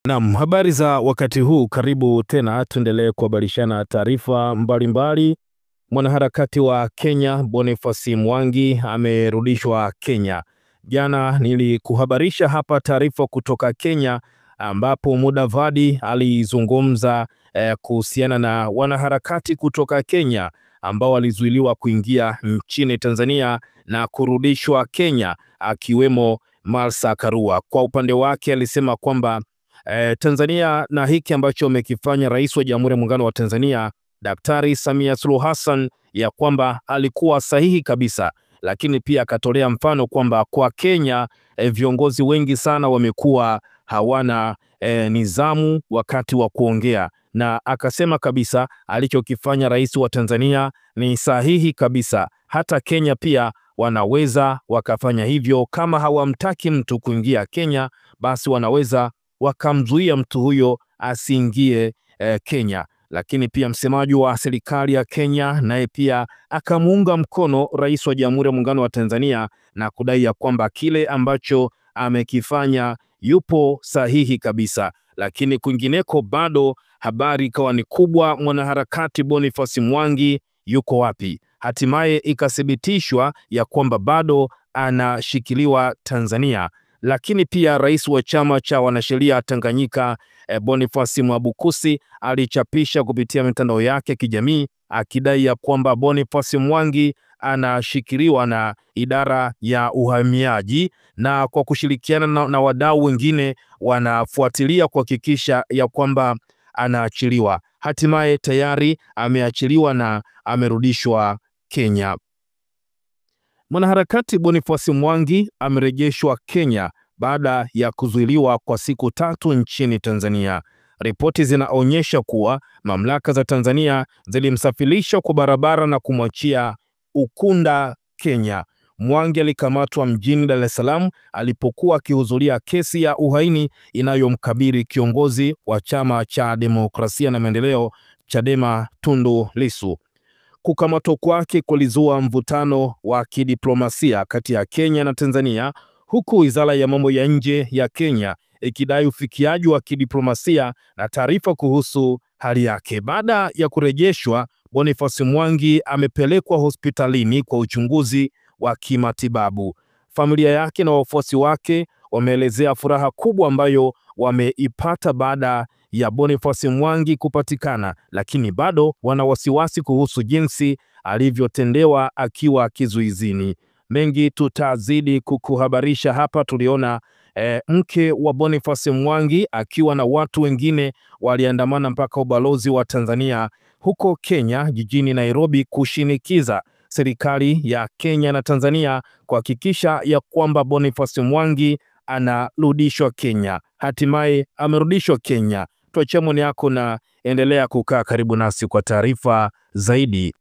Naam, habari za wakati huu, karibu tena tuendelee kuhabarishana taarifa mbalimbali. Mwanaharakati wa Kenya Boniface Mwangi amerudishwa Kenya. Jana nilikuhabarisha hapa taarifa kutoka Kenya ambapo Mudavadi alizungumza kuhusiana na wanaharakati kutoka Kenya ambao walizuiliwa kuingia nchini Tanzania na kurudishwa Kenya, akiwemo Martha Karua. Kwa upande wake alisema kwamba Tanzania na hiki ambacho amekifanya Rais wa Jamhuri ya Muungano wa Tanzania Daktari Samia Suluhu Hassan, ya kwamba alikuwa sahihi kabisa, lakini pia akatolea mfano kwamba kwa Kenya viongozi wengi sana wamekuwa hawana nidhamu wakati wa kuongea, na akasema kabisa alichokifanya Rais wa Tanzania ni sahihi kabisa. Hata Kenya pia wanaweza wakafanya hivyo. Kama hawamtaki mtu kuingia Kenya, basi wanaweza wakamzuia mtu huyo asiingie Kenya. Lakini pia msemaji wa serikali ya Kenya naye pia akamuunga mkono Rais wa Jamhuri ya Muungano wa Tanzania na kudai ya kwamba kile ambacho amekifanya yupo sahihi kabisa. Lakini kwingineko bado habari ikawa ni kubwa, mwanaharakati Boniface Mwangi yuko wapi? Hatimaye ikathibitishwa ya kwamba bado anashikiliwa Tanzania. Lakini pia rais wa chama cha wanasheria Tanganyika Boniface Mwabukusi alichapisha kupitia mitandao yake kijamii akidai ya kwamba Boniface Mwangi anashikiliwa na idara ya uhamiaji, na kwa kushirikiana na wadau wengine wanafuatilia kuhakikisha ya kwamba anaachiliwa. Hatimaye tayari ameachiliwa na amerudishwa Kenya. Mwanaharakati Boniface Mwangi amerejeshwa Kenya baada ya kuzuiliwa kwa siku 3 nchini Tanzania. Ripoti zinaonyesha kuwa mamlaka za Tanzania zilimsafirisha kwa barabara na kumwachia Ukunda, Kenya. Mwangi alikamatwa mjini Dar es Salaam alipokuwa akihudhuria kesi ya uhaini inayomkabili kiongozi wa Chama cha Demokrasia na Maendeleo Chadema Tundu Lissu. Kukamatwa kwake kulizua mvutano wa kidiplomasia kati ya Kenya na Tanzania, huku Wizara ya Mambo ya Nje ya Kenya ikidai ufikiaji wa kidiplomasia na taarifa kuhusu hali yake. Baada ya kurejeshwa, Boniface Mwangi amepelekwa hospitalini kwa uchunguzi wa kimatibabu. Familia yake na wafuasi wake wameelezea furaha kubwa ambayo wameipata baada ya Boniface Mwangi kupatikana, lakini bado wana wasiwasi kuhusu jinsi alivyotendewa akiwa kizuizini. Mengi tutazidi kukuhabarisha hapa. Tuliona mke wa Boniface Mwangi akiwa na watu wengine waliandamana mpaka ubalozi wa Tanzania huko Kenya jijini Nairobi kushinikiza serikali ya Kenya na Tanzania kuhakikisha ya kwamba Boniface Mwangi anarudishwa Kenya. Hatimaye amerudishwa Kenya. Tuachie maoni yako na endelea kukaa karibu nasi kwa taarifa zaidi.